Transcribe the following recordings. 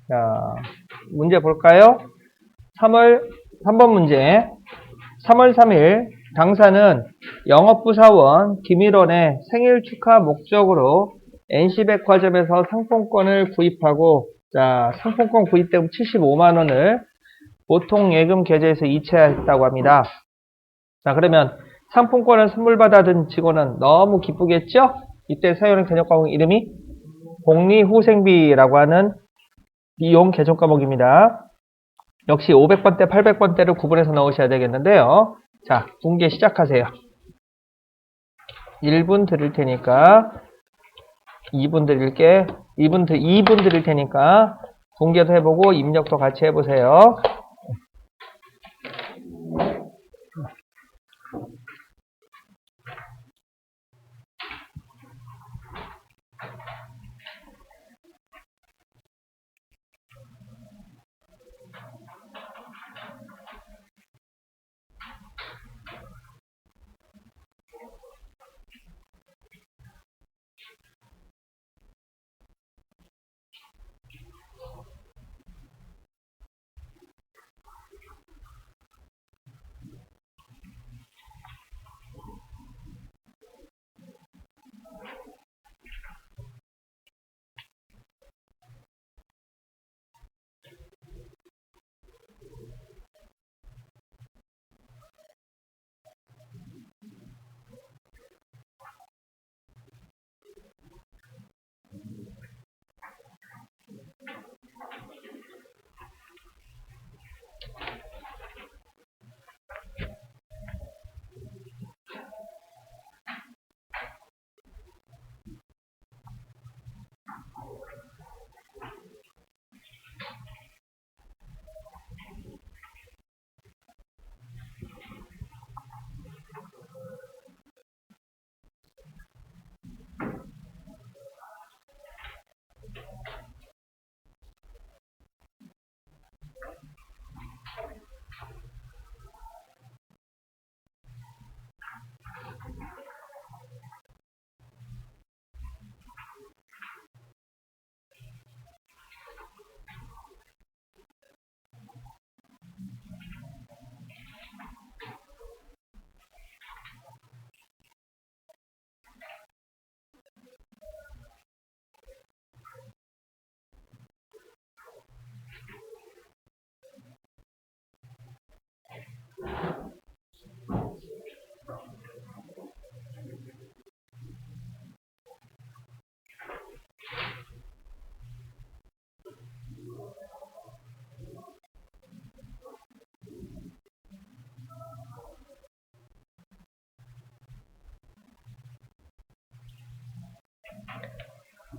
자, 문제 볼까요? 3번 문제. 3월 3일 당사는 영업부 사원 김일원의 생일 축하 목적으로 NC백화점에서 상품권을 구입하고, 자, 상품권 구입대금 75만원을 보통 예금 계좌에서 이체했다고 합니다. 자, 그러면 상품권을 선물 받아든 직원은 너무 기쁘겠죠? 이때 사용하는 개정 과목 이름이 복리후생비라고 하는 이용 개정 과목입니다. 역시 500번대, 800번대를 구분해서 넣으셔야 되겠는데요. 자, 분계 시작하세요. 1분 드릴 테니까 2분 드릴게. 2분 드릴 테니까 분계도 해보고 입력도 같이 해보세요.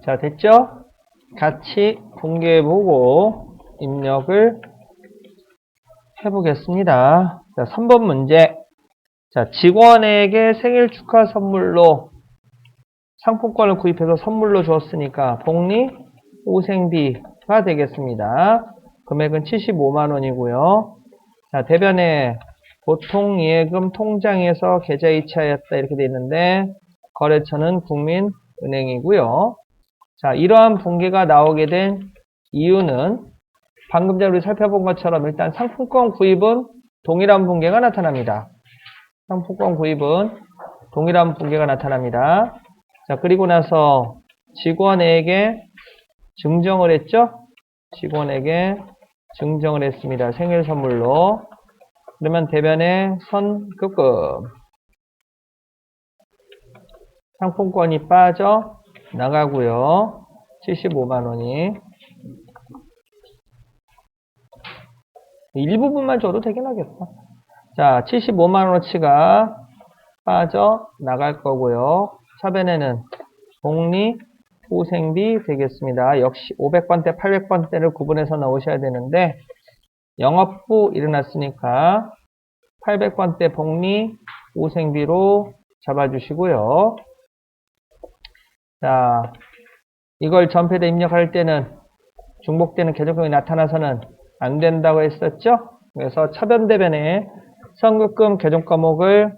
자, 됐죠? 같이 분계해보고 입력을 해보겠습니다. 자, 3번 문제. 자, 직원에게 생일 축하 선물로 상품권을 구입해서 선물로 주었으니까 복리후생비가 되겠습니다. 금액은 75만원이고요. 자, 대변에 보통 예금 통장에서 계좌 이체하였다 이렇게 되어 있는데 거래처는 국민은행이고요. 자, 이러한 분계가 나오게 된 이유는 방금 전에 우리 살펴본 것처럼 일단 상품권 구입은 동일한 분계가 나타납니다. 상품권 구입은 동일한 분계가 나타납니다. 자, 그리고 나서 직원에게 증정을 했죠? 직원에게 증정을 했습니다. 생일 선물로. 그러면 대변에 선급금. 상품권이 빠져 나가고요. 75만원이. 일부분만 줘도 되긴 하겠다. 자, 75만원어치가 빠져 나갈 거고요. 차변에는 복리후생비 되겠습니다. 역시 500번대, 800번대를 구분해서 넣으셔야 되는데 영업부 일어났으니까 800번대 복리후생비로 잡아주시고요. 자, 이걸 전패대 입력할 때는 중복되는 계정금이 나타나서는 안 된다고 했었죠? 그래서 차변대변에 선급금 계정 과목을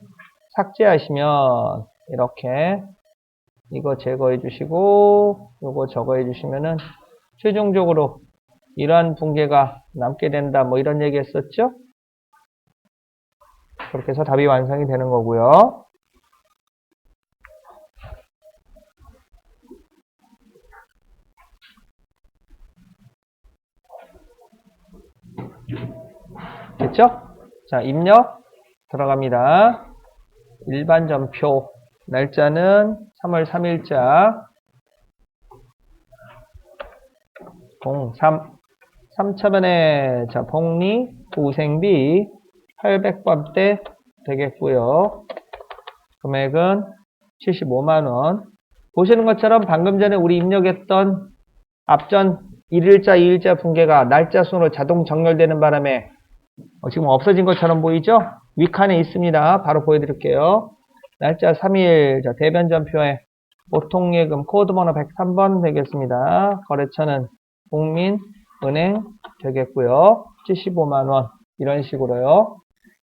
삭제하시면 이렇게 이거 제거해 주시고 요거 적어해 주시면은 최종적으로 이러한 붕괴가 남게 된다. 뭐 이런 얘기 했었죠? 그렇게 해서 답이 완성이 되는 거고요. 됐죠? 자, 입력 들어갑니다. 일반 전표. 날짜는 3월 3일자. 03. 3차변에, 자, 복리, 우생비 800번대 되겠고요. 금액은 75만원. 보시는 것처럼 방금 전에 우리 입력했던 앞전 1일자, 2일자 붕괴가 날짜 순으로 자동 정렬되는 바람에 지금 없어진 것처럼 보이죠? 윗칸에 있습니다. 바로 보여드릴게요. 날짜 3일, 자, 대변전표에 보통예금 코드번호 103번 되겠습니다. 거래처는 국민은행 되겠고요. 75만원. 이런 식으로요.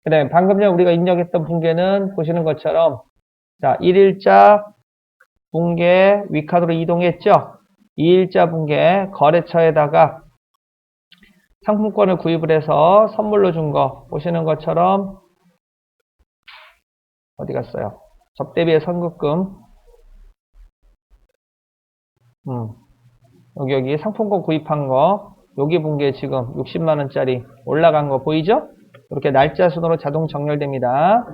그 다음에 방금 전에 우리가 입력했던 붕괴는 보시는 것처럼 자, 1일자 붕괴 윗칸으로 이동했죠? 2일자 붕괴 거래처에다가 상품권을 구입을 해서 선물로 준 거 보시는 것처럼 어디 갔어요? 접대비의 선급금 여기 상품권 구입한 거 여기 붕괴 지금 60만원짜리 올라간 거 보이죠? 이렇게 날짜 순으로 자동 정렬됩니다.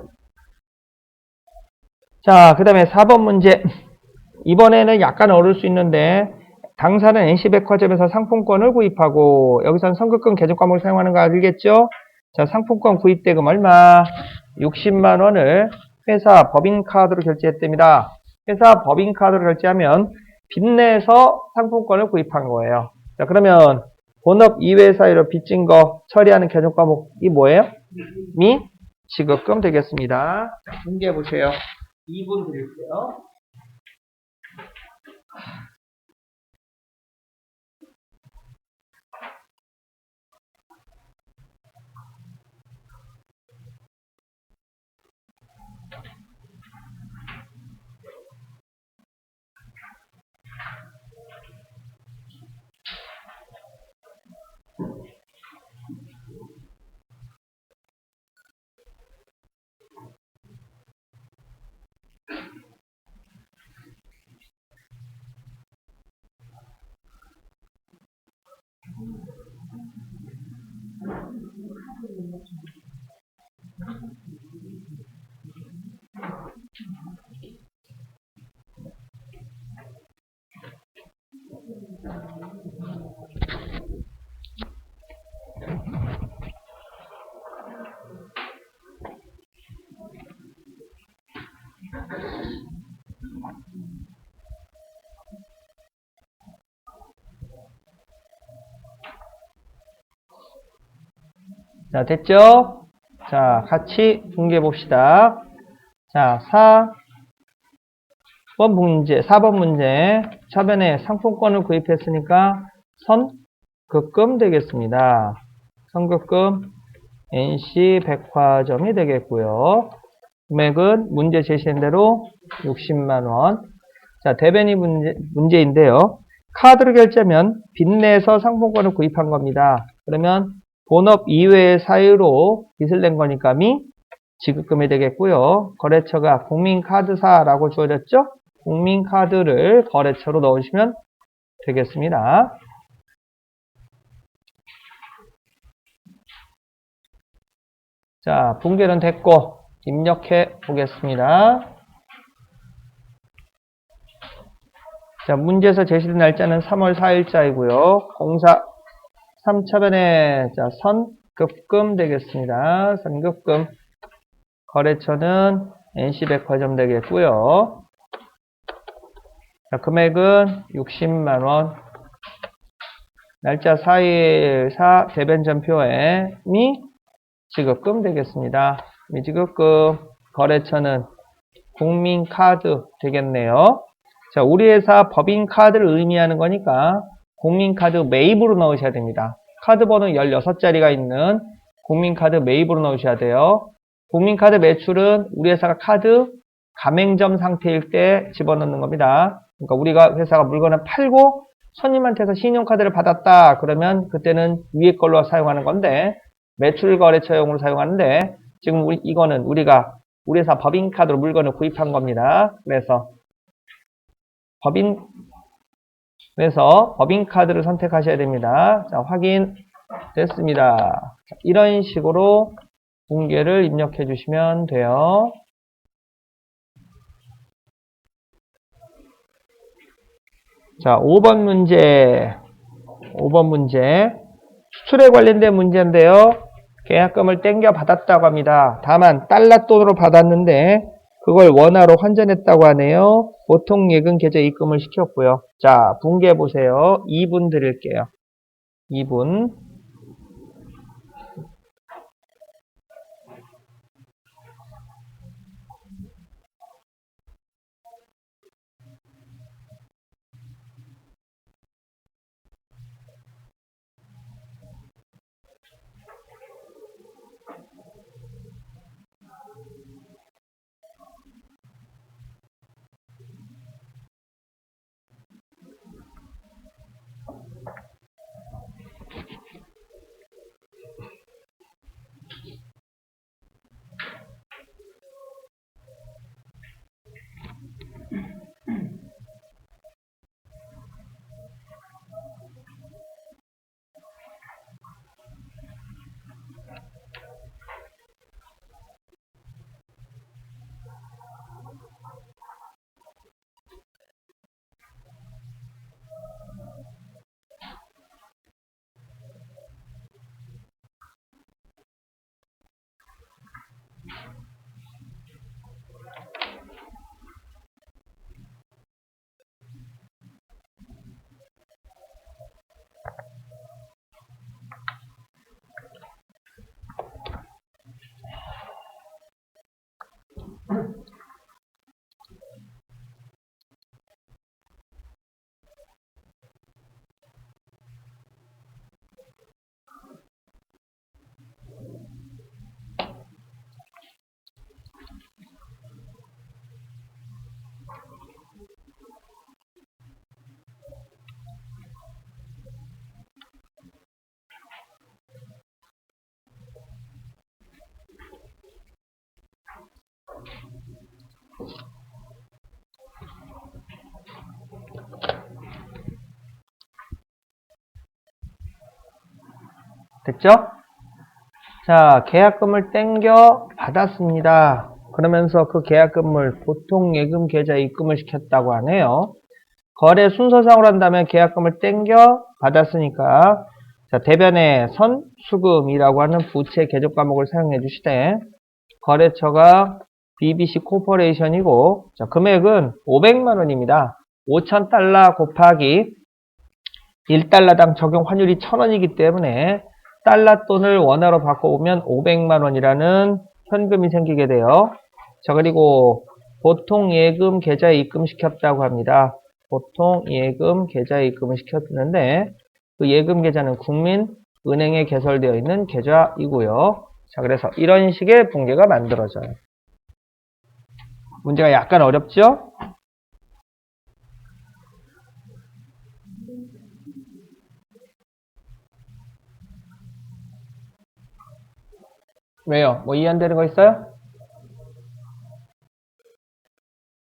자, 그 다음에 4번 문제. 이번에는 약간 어려울 수 있는데 당사는 NC백화점에서 상품권을 구입하고 여기서는 선급금 계정 과목을 사용하는 거 알겠죠? 자, 상품권 구입대금 얼마? 60만원을 회사 법인카드로 결제했답니다. 회사 법인카드로 결제하면 빚내서 상품권을 구입한 거예요. 자, 그러면 본업 이외 사유로 빚진 거 처리하는 계정 과목이 뭐예요? 미 지급금 되겠습니다. 자, 문제 보세요. 2분 드릴게요. 자, 됐죠? 자, 같이 분개해 봅시다. 자, 4번 문제. 차변에 상품권을 구입했으니까 선급금 되겠습니다. 선급금 NC백화점이 되겠고요. 금액은 문제 제시한 대로 60만원. 자, 대변이 문제인데요. 카드로 결제하면 빚내서 상품권을 구입한 겁니다. 그러면 본업 이외의 사유로 빚을 낸 거니까 미 지급금이 되겠고요. 거래처가 국민카드사라고 주어졌죠? 국민카드를 거래처로 넣으시면 되겠습니다. 자, 붕괴는 됐고 입력해 보겠습니다. 자, 문제에서 제시된 날짜는 3월 4일자이고요. 공사 3차변에 자, 선급금 되겠습니다. 선급금 거래처는 NC백화점 되겠고요. 자, 금액은 60만원. 날짜 4일 4 대변전표에 미지급금 되겠습니다. 미지급금 거래처는 국민카드 되겠네요. 자, 우리 회사 법인카드를 의미하는 거니까 국민카드 매입으로 넣으셔야 됩니다. 카드번호 16자리가 있는 국민카드 매입으로 넣으셔야 돼요. 국민카드 매출은 우리 회사가 카드 가맹점 상태일 때 집어넣는 겁니다. 그러니까 우리가 회사가 물건을 팔고 손님한테서 신용카드를 받았다. 그러면 그때는 위에 걸로 사용하는 건데 매출거래처용으로 사용하는데 지금 이거는 우리가 우리 회사 법인카드로 물건을 구입한 겁니다. 그래서 법인카드를 선택하셔야 됩니다. 자, 확인 됐습니다. 자, 이런 식으로 붕괴를 입력해 주시면 돼요. 자, 5번 문제. 수출에 관련된 문제인데요. 계약금을 땡겨 받았다고 합니다. 다만 달러 돈으로 받았는데 그걸 원화로 환전했다고 하네요. 보통 예금 계좌 입금을 시켰고요. 자, 붕괴해 보세요. 2분 드릴게요. 2분. 됐죠? 자, 계약금을 땡겨 받았습니다. 그러면서 그 계약금을 보통 예금 계좌에 입금을 시켰다고 하네요. 거래 순서상으로 한다면 계약금을 땡겨 받았으니까 자, 대변에 선수금이라고 하는 부채 계적 과목을 사용해 주시되 거래처가 BBC 코퍼레이션이고 자, 금액은 500만 원입니다. 5,000달러 곱하기 1달러당 적용 환율이 1,000원이기 때문에 달러 돈을 원화로 바꿔보면 500만 원이라는 현금이 생기게 돼요. 자, 그리고 보통 예금 계좌에 입금시켰다고 합니다. 보통 예금 계좌에 입금을 시켰는데 그 예금 계좌는 국민은행에 개설되어 있는 계좌이고요. 자, 그래서 이런 식의 붕괴가 만들어져요. 문제가 약간 어렵죠? 왜요? 뭐 이해 안 되는 거 있어요?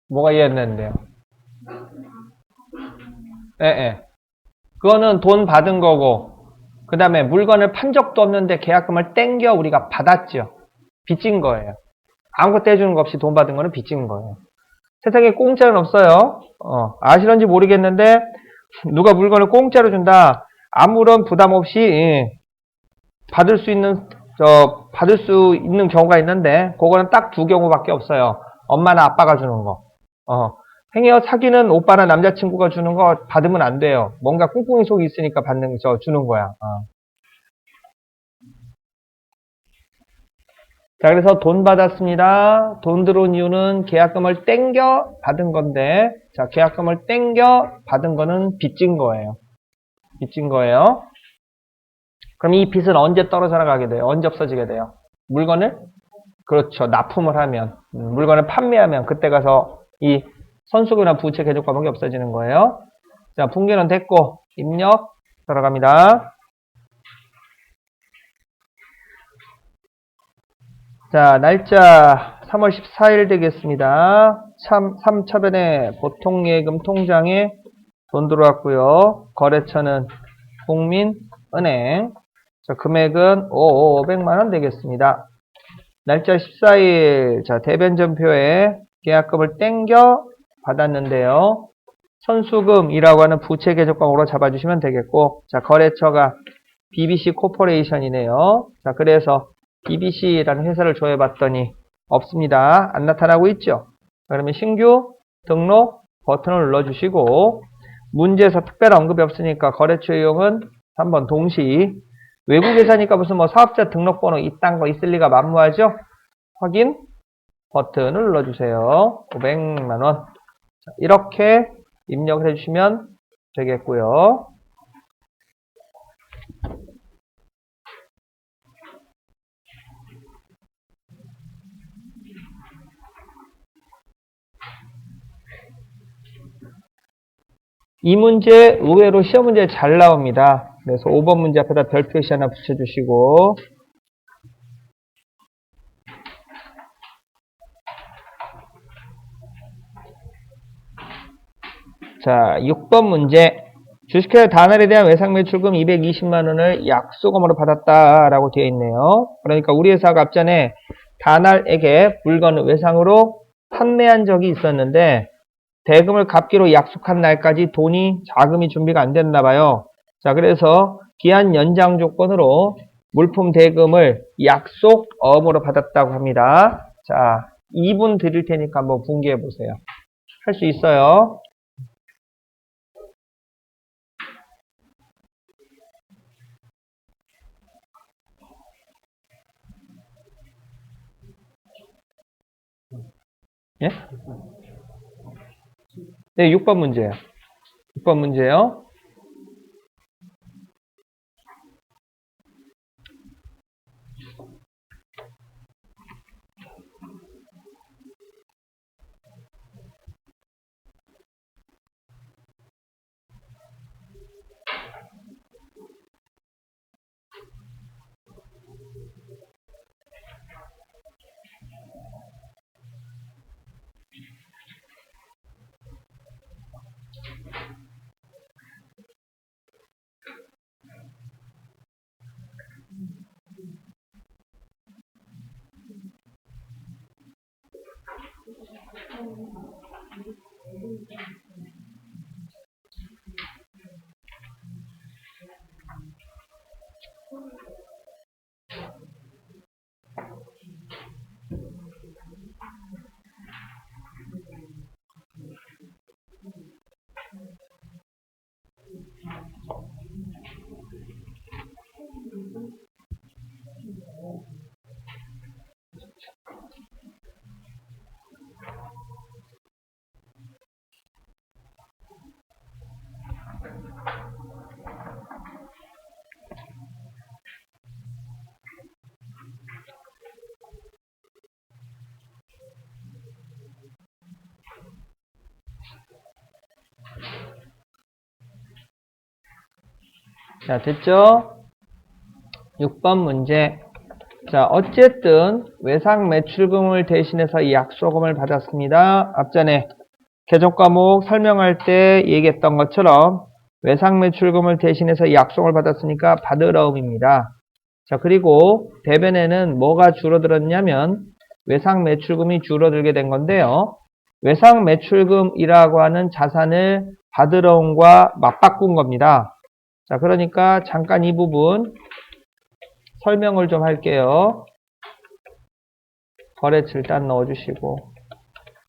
뭐가 이해 안 되는데요? 예. 그거는 돈 받은 거고 그 다음에 물건을 판 적도 없는데 계약금을 땡겨 우리가 받았죠. 빚진 거예요. 아무것도 해주는 거 없이 돈 받은 거는 빚진 거예요. 세상에 공짜는 없어요. 아시는지 모르겠는데 누가 물건을 공짜로 준다. 아무런 부담 없이 받을 수 있는 경우가 있는데 그거는 딱 두 경우밖에 없어요. 엄마나 아빠가 주는 거. 행여 사귀는 오빠나 남자친구가 주는 거 받으면 안 돼요. 뭔가 꿍꿍이 속이 있으니까 주는 거야. 자, 그래서 돈 받았습니다. 돈 들어온 이유는 계약금을 땡겨 받은 건데, 자, 계약금을 땡겨 받은 거는 빚진 거예요. 빚진 거예요. 그럼 이 빚은 언제 떨어져 나가게 돼요? 언제 없어지게 돼요? 물건을? 그렇죠. 납품을 하면, 물건을 판매하면, 그때 가서 이 선수금이나 부채 계적 과목이 없어지는 거예요. 자, 붕괴는 됐고, 입력 들어갑니다. 자, 날짜 3월 14일 되겠습니다. 3차변에 보통예금 통장에 돈 들어왔고요. 거래처는 국민은행. 자, 금액은 500만원 되겠습니다. 날짜 14일, 자, 대변전표에 계약금을 땡겨 받았는데요. 선수금이라고 하는 부채 계좌광으로 잡아주시면 되겠고, 자, 거래처가 BBC 코퍼레이션이네요. 자, 그래서 BBC라는 회사를 조회봤더니 없습니다. 안 나타나고 있죠. 그러면 신규 등록 버튼을 눌러주시고, 문제에서 특별 언급이 없으니까 거래처 이용은 3번 동시. 외국 회사니까 무슨 뭐 사업자 등록번호 이딴 거 있을 리가 만무하죠. 확인 버튼을 눌러주세요. 500만원. 이렇게 입력을 해주시면 되겠고요. 이 문제 의외로 시험 문제 잘 나옵니다. 그래서 5번 문제 앞에다 별 표시 하나 붙여주시고, 자, 6번 문제. 주식회사 다날에 대한 외상매출금 220만원을 약수금으로 받았다라고 되어 있네요. 그러니까 우리 회사가 앞전에 다날에게 물건을 외상으로 판매한 적이 있었는데 대금을 갚기로 약속한 날까지 자금이 준비가 안 됐나 봐요. 자, 그래서 기한 연장 조건으로 물품 대금을 약속어음으로 받았다고 합니다. 자, 2분 드릴 테니까 한번 분개해 보세요. 할 수 있어요. 예? 네, 6번 문제예요. 6번 문제요. 자, 됐죠? 6번 문제. 자, 어쨌든 외상 매출금을 대신해서 약소금을 받았습니다. 앞전에 개정 과목 설명할 때 얘기했던 것처럼 외상 매출금을 대신해서 약속을 받았으니까 받으러움입니다. 자, 그리고 대변에는 뭐가 줄어들었냐면 외상 매출금이 줄어들게 된 건데요. 외상 매출금이라고 하는 자산을 받으러움과 맞바꾼 겁니다. 자, 그러니까 잠깐 이 부분 설명을 좀 할게요. 거래처 일단 넣어주시고.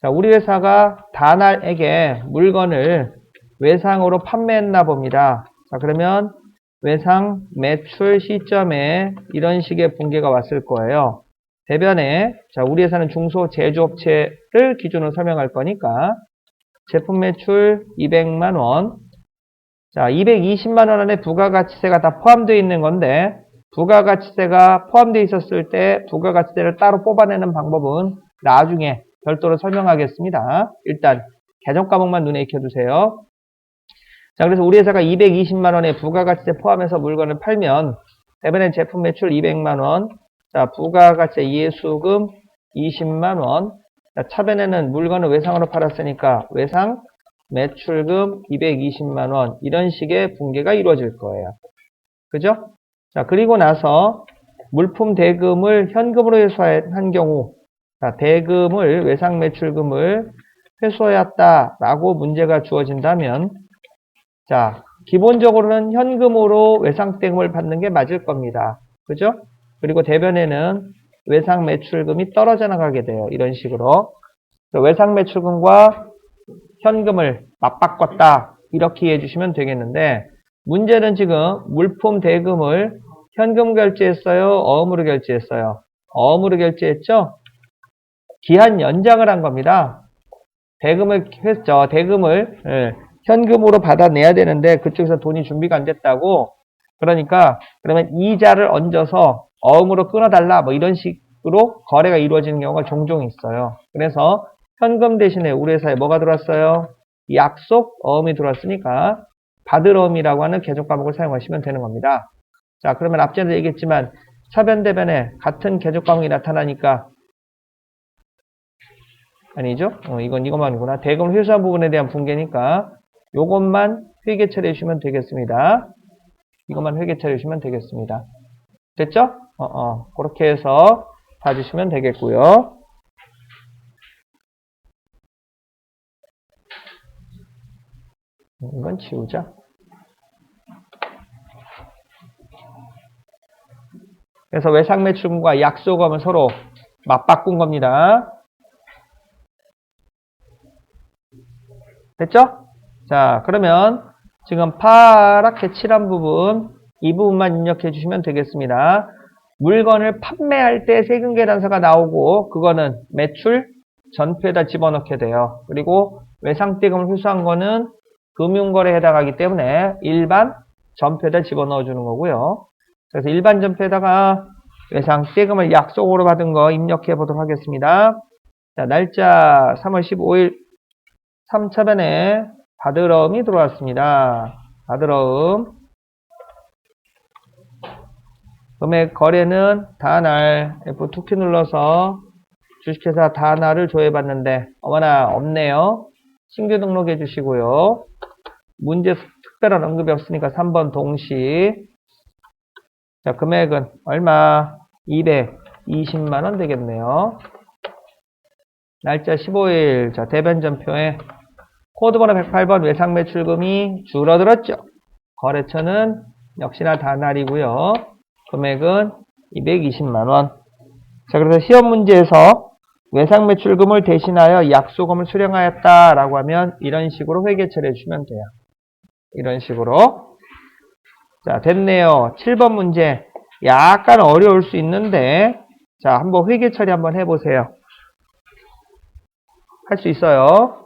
자, 우리 회사가 다날에게 물건을 외상으로 판매했나 봅니다. 자, 그러면 외상 매출 시점에 이런 식의 붕괴가 왔을 거예요. 대변에, 자, 우리 회사는 중소제조업체를 기준으로 설명할 거니까 제품 매출 200만원. 자, 220만원 안에 부가가치세가 다 포함되어 있는 건데 부가가치세가 포함되어 있었을 때 부가가치세를 따로 뽑아내는 방법은 나중에 별도로 설명하겠습니다. 일단 개정 과목만 눈에 익혀두세요. 자, 그래서 우리 회사가 220만 원의 부가가치세 포함해서 물건을 팔면 대변에 제품 매출 200만 원, 자, 부가가치세 예수금 20만 원, 자, 차변에는 물건을 외상으로 팔았으니까 외상 매출금 220만 원, 이런 식의 분계가 이루어질 거예요. 그죠? 자, 그리고 나서 물품 대금을 현금으로 회수한 경우, 자, 대금을 외상 매출금을 회수하였다라고 문제가 주어진다면, 자, 기본적으로는 현금으로 외상 대금을 받는 게 맞을 겁니다. 그죠? 그리고 대변에는 외상 매출금이 떨어져 나가게 돼요. 이런 식으로. 외상 매출금과 현금을 맞바꿨다. 이렇게 이해해 주시면 되겠는데, 문제는 지금 물품 대금을 현금 결제했어요? 어음으로 결제했어요? 어음으로 결제했죠? 기한 연장을 한 겁니다. 대금을 했죠. 대금을 현금으로 받아내야 되는데 그쪽에서 돈이 준비가 안 됐다고. 그러니까 그러면 이자를 얹어서 어음으로 끊어달라 뭐 이런 식으로 거래가 이루어지는 경우가 종종 있어요. 그래서 현금 대신에 우리 회사에 뭐가 들어왔어요? 약속 어음이 들어왔으니까 받을 어음이라고 하는 개조 과목을 사용하시면 되는 겁니다. 자, 그러면 앞전에 얘기했지만 차변 대변에 같은 개조 과목이 나타나니까 아니죠? 이것만이구나. 대금 회수한 부분에 대한 분계니까 요것만 회계 처리해 주시면 되겠습니다. 이것만 회계 처리해 주시면 되겠습니다. 됐죠? 그렇게 해서 봐주시면 되겠고요. 이건 지우자. 그래서 외상 매출금과 약속금을 서로 맞바꾼 겁니다. 됐죠? 자, 그러면 지금 파랗게 칠한 부분, 이 부분만 입력해 주시면 되겠습니다. 물건을 판매할 때 세금 계산서가 나오고 그거는 매출 전표에다 집어넣게 돼요. 그리고 외상대금을 회수한 거는 금융거래에 해당하기 때문에 일반 전표에다 집어넣어 주는 거고요. 그래서 일반 전표에다가 외상대금을 약속으로 받은 거 입력해 보도록 하겠습니다. 자, 날짜 3월 15일 3차변에 받으러음이 들어왔습니다. 받으러음. 금액 거래는 다날 F2키 눌러서 주식회사 다날을 조회해봤는데 어머나 없네요. 신규 등록해 주시고요. 문제 특별한 언급이 없으니까 3번 동시. 자, 금액은 얼마? 220만원 되겠네요. 날짜 15일. 자, 대변전표에 코드번호 108번 외상 매출금이 줄어들었죠. 거래처는 역시나 다날이고요. 금액은 220만원. 자, 그래서 시험 문제에서 외상 매출금을 대신하여 약속금을 수령하였다라고 하면 이런 식으로 회계 처리해 주시면 돼요. 이런 식으로. 자, 됐네요. 7번 문제. 약간 어려울 수 있는데, 자, 한번 회계 처리 한번 해보세요. 할 수 있어요.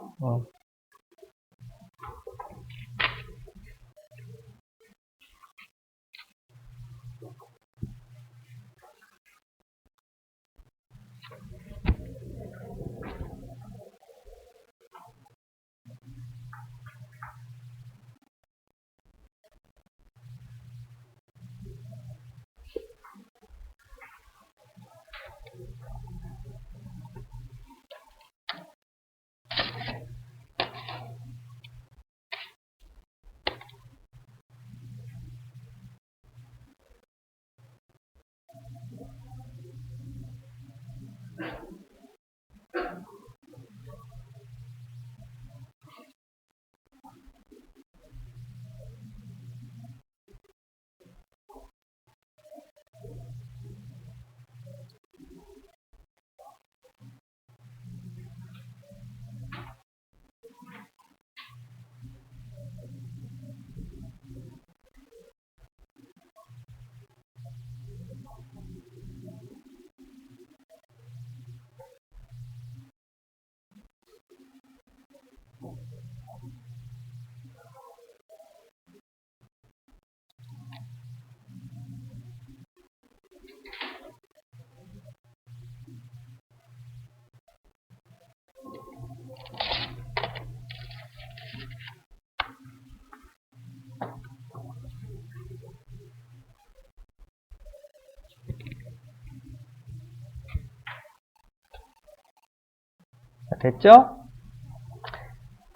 됐죠?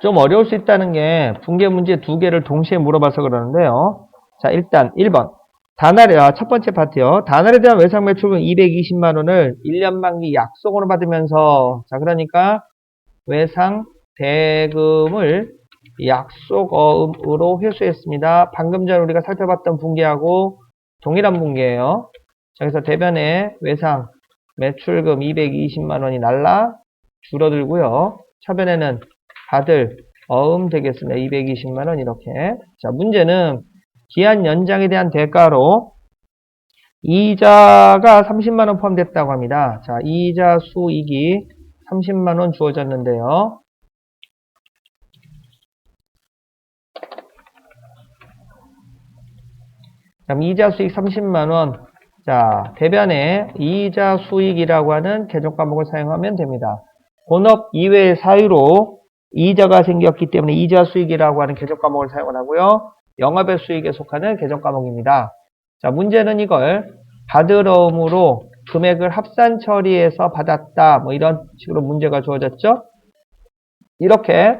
좀 어려울 수 있다는 게 붕괴 문제 2개를 동시에 물어봐서 그러는데요. 자, 일단 1번. 첫 번째 파트요. 다날에 대한 외상 매출금 220만 원을 1년 만기 약속으로 받으면서, 자, 그러니까 외상 대금을 약속어음으로 회수했습니다. 방금 전에 우리가 살펴봤던 붕괴하고 동일한 붕괴예요. 자, 그래서 대변에 외상 매출금 220만 원이 날라 줄어들고요. 차변에는 받을 어음 되겠습니다. 220만 원 이렇게. 자, 문제는 기한 연장에 대한 대가로 이자가 30만 원 포함됐다고 합니다. 자, 이자 수익이 30만 원 주어졌는데요. 그럼 이자 수익 30만 원. 자, 대변에 이자 수익이라고 하는 개정 과목을 사용하면 됩니다. 본업 이외의 사유로 이자가 생겼기 때문에 이자 수익이라고 하는 개정 과목을 사용을 하고요. 영업의 수익에 속하는 개정 과목입니다. 자, 문제는 이걸 받으러움으로 금액을 합산 처리해서 받았다. 뭐 이런 식으로 문제가 주어졌죠. 이렇게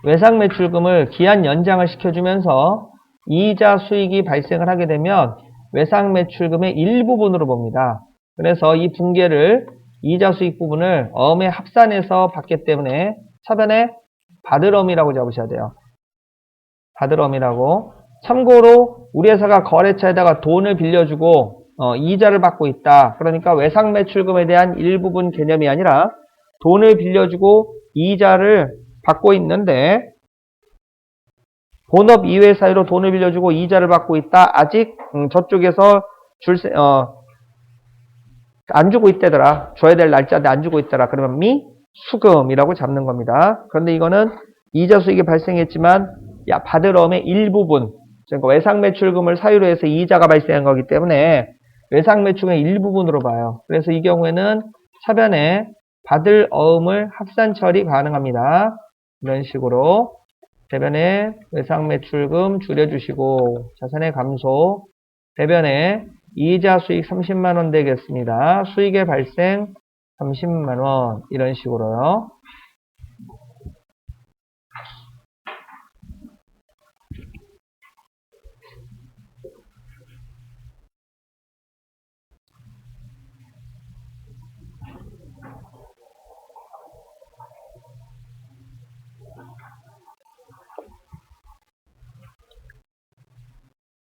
외상 매출금을 기한 연장을 시켜주면서 이자 수익이 발생을 하게 되면 외상 매출금의 일부분으로 봅니다. 그래서 이 붕괴를 이자 수익 부분을 어음에 합산해서 받기 때문에 차변에 받으러움이라고 잡으셔야 돼요. 받으러움이라고. 참고로 우리 회사가 거래처에다가 돈을 빌려주고 이자를 받고 있다. 그러니까 외상 매출금에 대한 일부분 개념이 아니라 돈을 빌려주고 이자를 받고 있는데 본업 이외 사유로 돈을 빌려주고 이자를 받고 있다. 아직 저쪽에서 안 주고 있다더라. 줘야 될 날짜인데 안 주고 있더라. 그러면 미수금이라고 잡는 겁니다. 그런데 이거는 이자 수익이 발생했지만 받으러움의 일부분, 그러니까 외상 매출금을 사유로 해서 이자가 발생한 거기 때문에 외상 매출금의 일부분으로 봐요. 그래서 이 경우에는 차변에 받을 어음을 합산 처리 가능합니다. 이런 식으로 대변에 외상 매출금 줄여주시고 자산의 감소, 대변에 이자 수익 30만 원 되겠습니다. 수익의 발생 30만 원 이런 식으로요.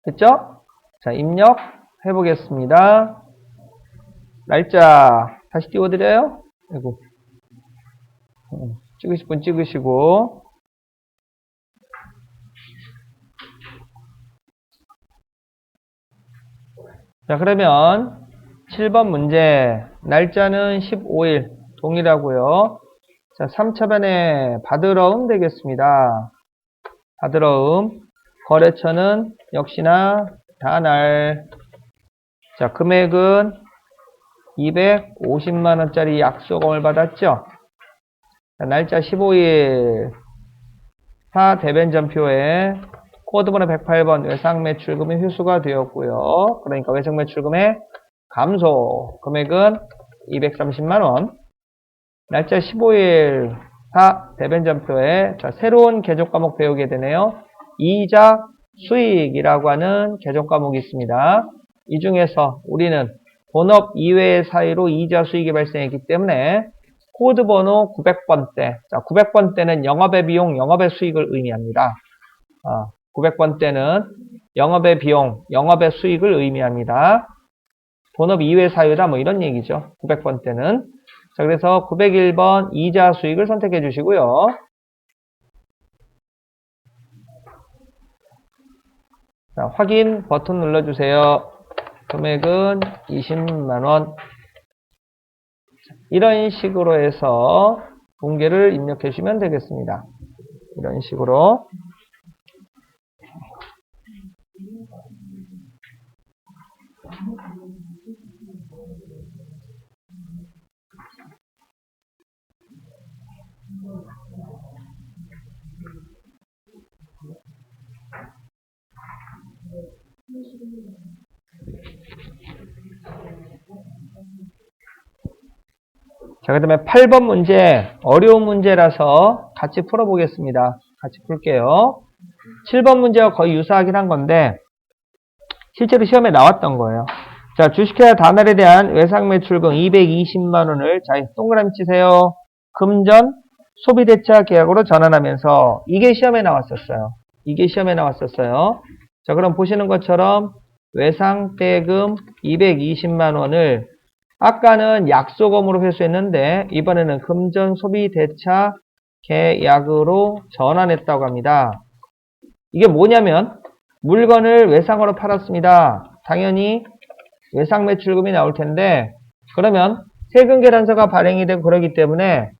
됐죠? 자, 입력 해보겠습니다. 날짜 다시 띄워드려요. 아이고. 찍으실 분 찍으시고. 자, 그러면 7번 문제. 날짜는 15일 동일하고요. 자, 3차변에 받으러움 되겠습니다. 받으러움. 거래처는 역시나 다날. 자, 금액은 250만원짜리 약속금을 받았죠. 자, 날짜 15일. 사 대변전표에 코드번호 108번 외상 매출금이 회수가 되었고요. 그러니까 외상 매출금의 감소. 금액은 230만원. 날짜 15일. 사 대변전표에 자, 새로운 개조 과목 배우게 되네요. 이자 수익이라고 하는 개조 과목이 있습니다. 이 중에서 우리는 본업 이외의 사유로 이자 수익이 발생했기 때문에 코드 번호 900번대. 자, 900번대는 영업의 비용, 영업의 수익을 의미합니다. 900번대는 영업의 비용, 영업의 수익을 의미합니다. 본업 이외 사유다 뭐 이런 얘기죠. 900번대는. 자, 그래서 901번 이자 수익을 선택해 주시고요. 자, 확인 버튼 눌러주세요. 금액은 20만원. 이런 식으로 해서 붕괴를 입력해 주시면 되겠습니다. 이런 식으로. 자, 그 다음에 8번 문제, 어려운 문제라서 같이 풀어보겠습니다. 같이 풀게요. 7번 문제와 거의 유사하긴 한 건데, 실제로 시험에 나왔던 거예요. 자, 주식회사 다날에 대한 외상매출금 220만원을, 자, 동그라미 치세요. 금전 소비대차 계약으로 전환하면서, 이게 시험에 나왔었어요. 이게 시험에 나왔었어요. 자, 그럼 보시는 것처럼 외상대금 220만원을 아까는 약소금으로 회수했는데 이번에는 금전 소비대차 계약으로 전환했다고 합니다. 이게 뭐냐면 물건을 외상으로 팔았습니다. 당연히 외상매출금이 나올 텐데 그러면 세금계산서가 발행이 되고 그러기 때문에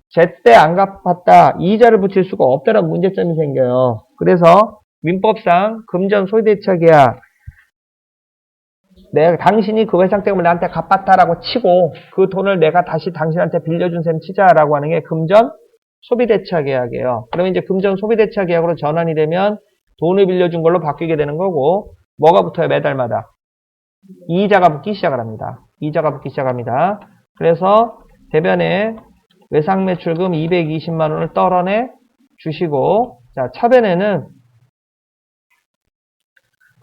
제때 안 갚았다 이자를 붙일 수가 없다는 문제점이 생겨요. 그래서 민법상 금전 소비대차 계약 당신이 그 외상대금을 나한테 갚았다라고 치고 그 돈을 내가 다시 당신한테 빌려준 셈 치자라고 하는 게 금전 소비대차 계약이에요. 그러면 이제 금전 소비대차 계약으로 전환이 되면 돈을 빌려준 걸로 바뀌게 되는 거고 뭐가 붙어요? 매달마다 이자가 붙기 시작을 합니다. 이자가 붙기 시작합니다. 그래서 대변에 외상매출금 220만 원을 떨어내 주시고 자 차변에는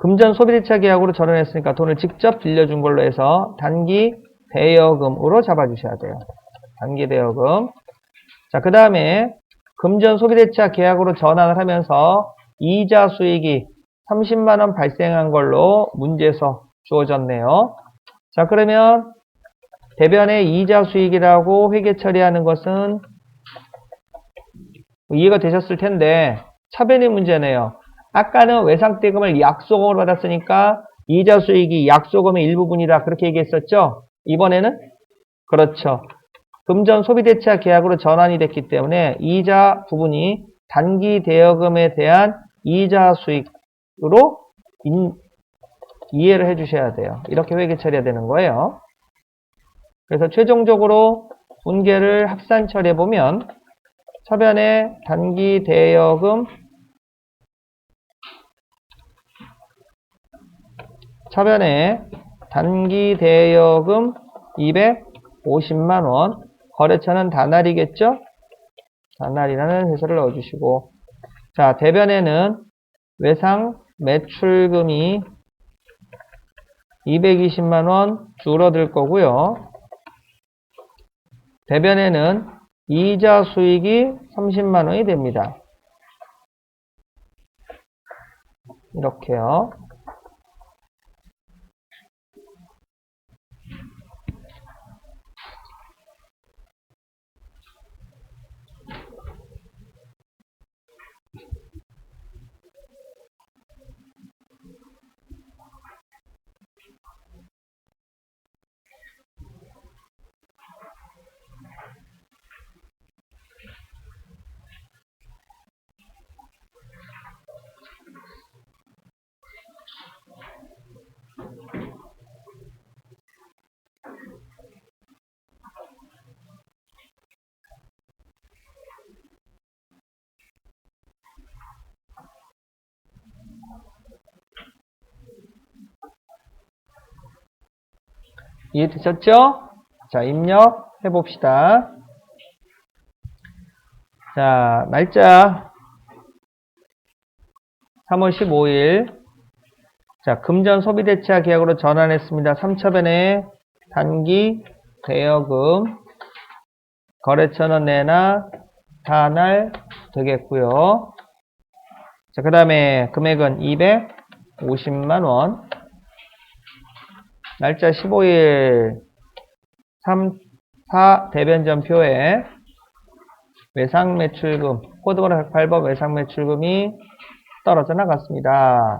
금전 소비대차 계약으로 전환했으니까 돈을 직접 빌려준 걸로 해서 단기 대여금으로 잡아주셔야 돼요. 단기 대여금. 자, 그 다음에 금전 소비대차 계약으로 전환을 하면서 이자 수익이 30만원 발생한 걸로 문제에서 주어졌네요. 자, 그러면 대변의 이자 수익이라고 회계 처리하는 것은 이해가 되셨을 텐데 차변의 문제네요. 아까는 외상대금을 약소금으로 받았으니까 이자 수익이 약소금의 일부분이다 그렇게 얘기했었죠. 이번에는 그렇죠. 금전 소비대차 계약으로 전환이 됐기 때문에 이자 부분이 단기 대여금에 대한 이자 수익으로 이해를 해주셔야 돼요. 이렇게 회계 처리해야 되는 거예요. 그래서 최종적으로 분계를 합산 처리해보면 차변에 단기 대여금 차변에 단기 대여금 250만원 거래처는 다날이겠죠? 다날이라는 회사를 넣어주시고 자 대변에는 외상 매출금이 220만원 줄어들 거고요. 대변에는 이자 수익이 30만원이 됩니다. 이렇게요. 이해되셨죠? 자, 입력해 봅시다. 자, 날짜 3월 15일. 자, 금전 소비대차 계약으로 전환했습니다. 3차변에 단기 대여금 거래처는 내나 다날 되겠고요. 자, 그 다음에 금액은 250만원. 날짜 15일 3, 4 대변전표에 외상매출금 코드번호 108번 외상매출금이 떨어져 나갔습니다.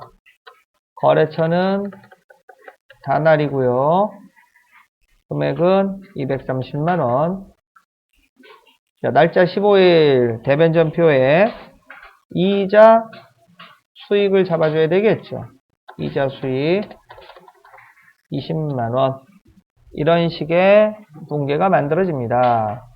거래처는 다날이고요. 금액은 230만원. 자, 날짜 15일 대변전표에 이자 수익을 잡아줘야 되겠죠. 이자 수익 20만원. 이런 식의 분계가 만들어집니다.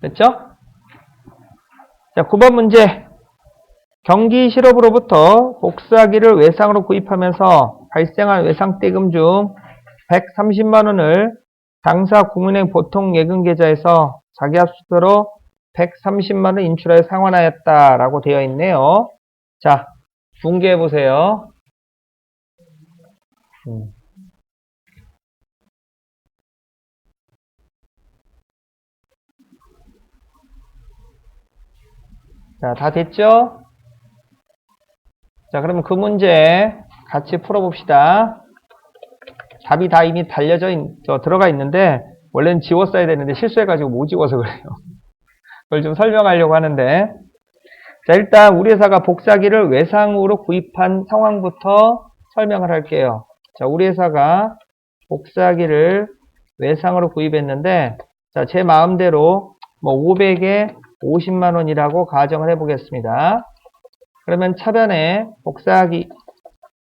됐죠? 자, 9번 문제. 경기 실업으로부터 복사기를 외상으로 구입하면서 발생한 외상대금 중 130만 원을 당사 국민은행 보통 예금 계좌에서 자기 합수표로 130만 원 인출하여 상환하였다라고 되어 있네요. 자, 분개해 보세요. 자, 다 됐죠? 자, 그러면 그 문제 같이 풀어봅시다. 답이 다 이미 들어가 있는데, 원래는 지웠어야 되는데 실수해가지고 못 지워서 그래요. 그걸 좀 설명하려고 하는데. 자, 일단 우리 회사가 복사기를 외상으로 구입한 상황부터 설명을 할게요. 자, 우리 회사가 복사기를 외상으로 구입했는데, 자, 제 마음대로 뭐 500에 50만 원이라고 가정을 해보겠습니다. 그러면 차변에 복사기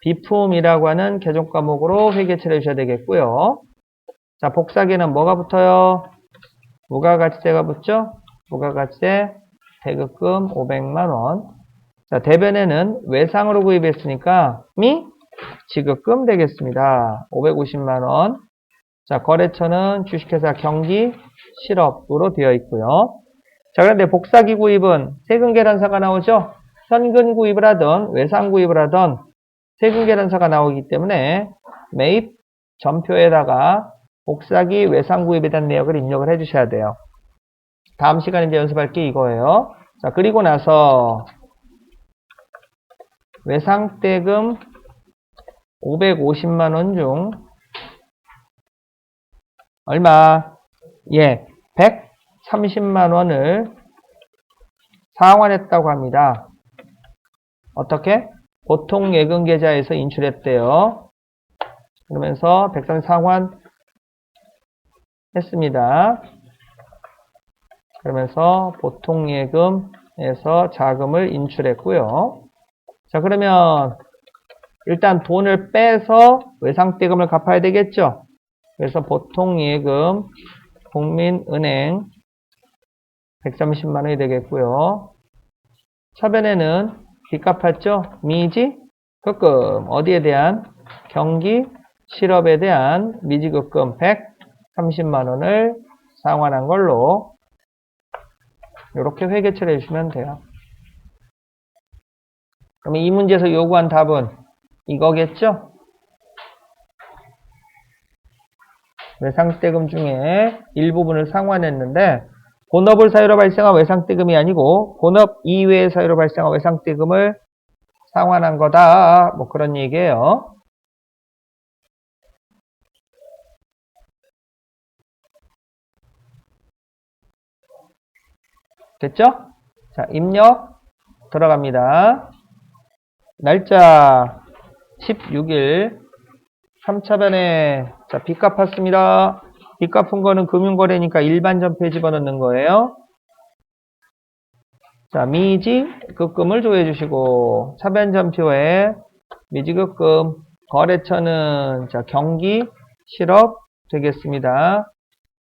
비품이라고 하는 개정 과목으로 회계처리해 주셔야 되겠고요. 자, 복사기는 뭐가 붙어요? 무가가치세가 붙죠? 무가가치세 대급금 500만 원. 자, 대변에는 외상으로 구입했으니까 지급금 되겠습니다. 550만 원. 자, 거래처는 주식회사 경기 실업으로 되어 있고요. 자, 그런데 복사기 구입은 세금 계란서가 나오죠? 현금 구입을 하던 외상 구입을 하던 세금 계란서가 나오기 때문에 매입 전표에다가 복사기 외상 구입에 대한 내역을 입력을 해주셔야 돼요. 다음 시간에 이제 연습할 게 이거예요. 자, 그리고 나서 외상대금 550만 원 중 얼마? 예, 130만 원을 상환했다고 합니다. 어떻게? 보통 예금 계좌에서 인출했대요. 그러면서 130 상환했습니다. 그러면서 보통 예금에서 자금을 인출했고요. 자, 그러면 일단 돈을 빼서 외상대금을 갚아야 되겠죠? 그래서 보통 예금 국민은행 130만 원이 되겠고요. 차변에는 빚 갚았죠? 미지급금 어디에 대한? 경기 실업에 대한 미지급금 130만 원을 상환한 걸로 이렇게 회계처리 해주시면 돼요. 그러면 이 문제에서 요구한 답은 이거겠죠? 외상대금 중에 일부분을 상환했는데 본업을 사유로 발생한 외상대금이 아니고 본업 이외의 사유로 발생한 외상대금을 상환한 거다. 뭐 그런 얘기예요. 됐죠? 자, 입력 들어갑니다. 날짜 16일 3차변에 자, 빚 갚았습니다. 빚 갚은 거는 금융거래니까 일반 전표에 집어넣는 거예요. 자, 미지급금을 조회해 주시고 차변 전표에 미지급금 거래처는 자, 경기 실업 되겠습니다.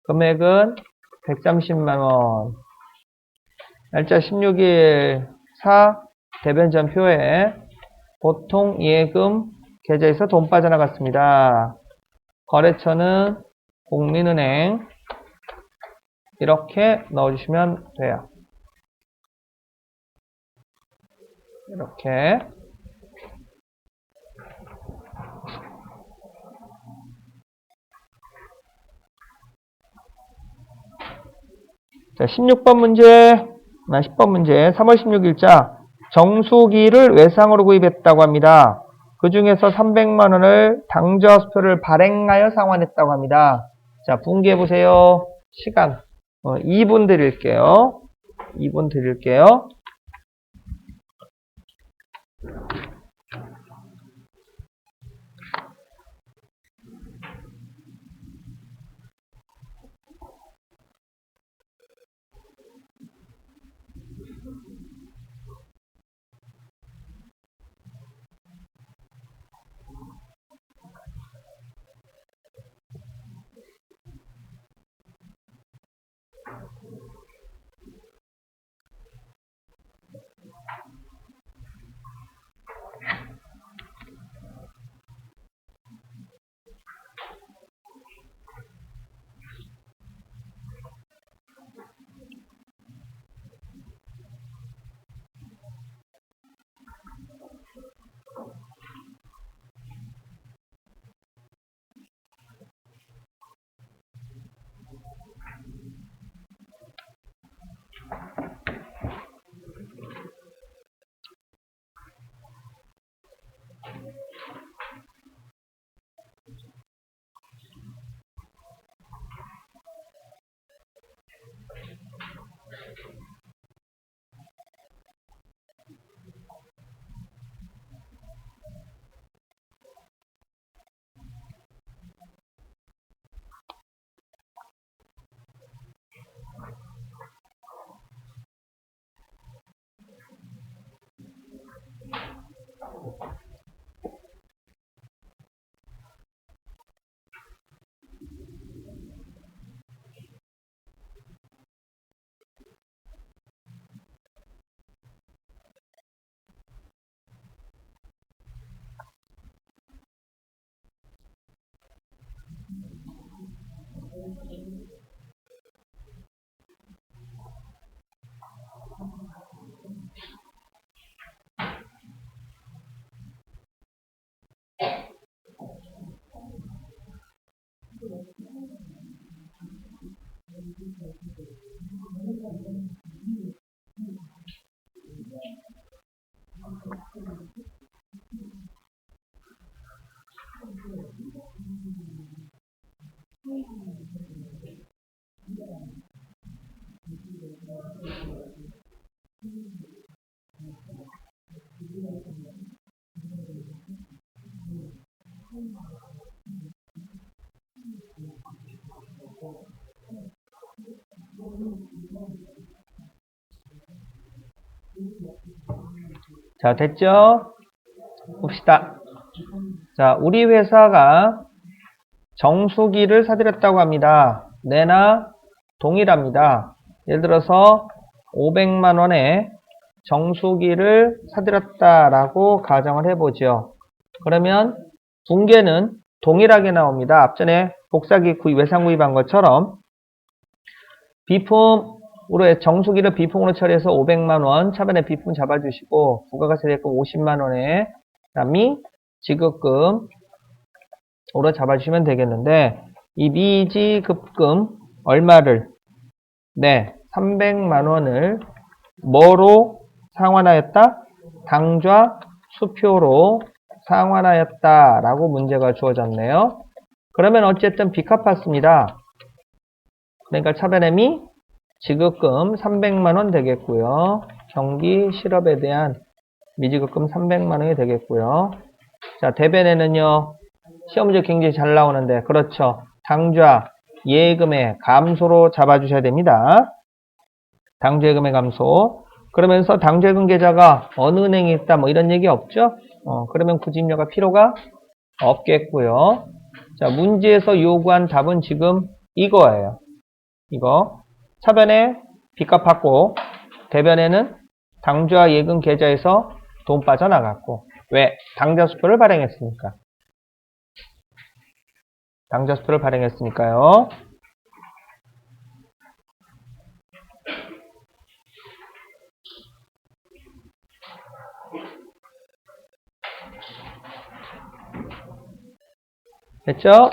금액은 130만 원. 날짜 16일 4 대변 전표에 보통 예금 계좌에서 돈 빠져나갔습니다. 거래처는 국민은행 이렇게 넣어주시면 돼요. 이렇게 자, 16번 문제 10번 문제 3월 16일자 정수기를 외상으로 구입했다고 합니다. 그 중에서 300만 원을 당좌수표를 발행하여 상환했다고 합니다. 자, 분개해 보세요. 시간 2분 드릴게요. 2분 드릴게요. 자, 됐죠? 봅시다. 자, 우리 회사가 정수기를 사들였다고 합니다. 내나 동일합니다. 예를 들어서 500만 원에 정수기를 사들였다라고 가정을 해보죠. 그러면 붕괴는 동일하게 나옵니다. 앞전에 복사기 구입, 외상 구입한 것처럼 비품으로 정수기를 비품으로 처리해서 500만 원, 차변에 비품 잡아주시고 부가가치 대금 50만 원에 남이 지급금으로 잡아주시면 되겠는데 이 미지급금 얼마를 300만 원을 뭐로 상환하였다? 당좌 수표로 상환하였다라고 문제가 주어졌네요. 그러면 어쨌든 빚갚았습니다. 그러니까 차변액이 지급금 300만 원 되겠고요. 경기 실업에 대한 미지급금 300만 원이 되겠고요. 자, 대변에는요. 시험 문제 굉장히 잘 나오는데 그렇죠. 당좌 예금의 감소로 잡아주셔야 됩니다. 당좌 예금의 감소. 그러면서 당좌 예금 계좌가 어느 은행에 있다 뭐 이런 얘기 없죠? 그러면 구집료가 필요가 없겠고요. 자, 문제에서 요구한 답은 지금 이거예요. 이거 차변에 빚값 받고 대변에는 당좌 예금 계좌에서 돈 빠져나갔고 왜? 당좌 수표를 발행했으니까. 당좌 수표를 발행했으니까요. 됐죠?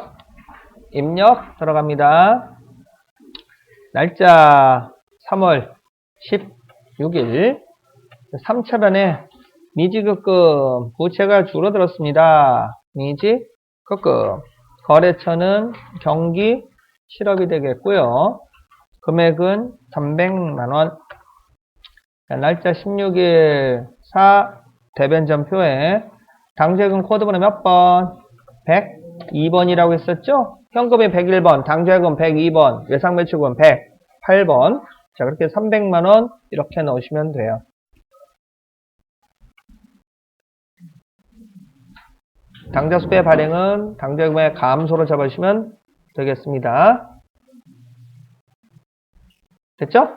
입력 들어갑니다. 날짜 3월 16일 3차변에 미지급금 부채가 줄어들었습니다. 미지급금 거래처는 경기 실업이 되겠고요. 금액은 300만원. 날짜 16일 4 대변전표에 당좌예금 코드번호 몇 번? 102번이라고 했었죠? 현금이 101번, 당좌예금 102번, 외상매출금 108번. 자, 그렇게 300만원 이렇게 넣으시면 돼요. 당좌 수표의 발행은 당좌예금의 감소로 잡아주시면 되겠습니다. 됐죠?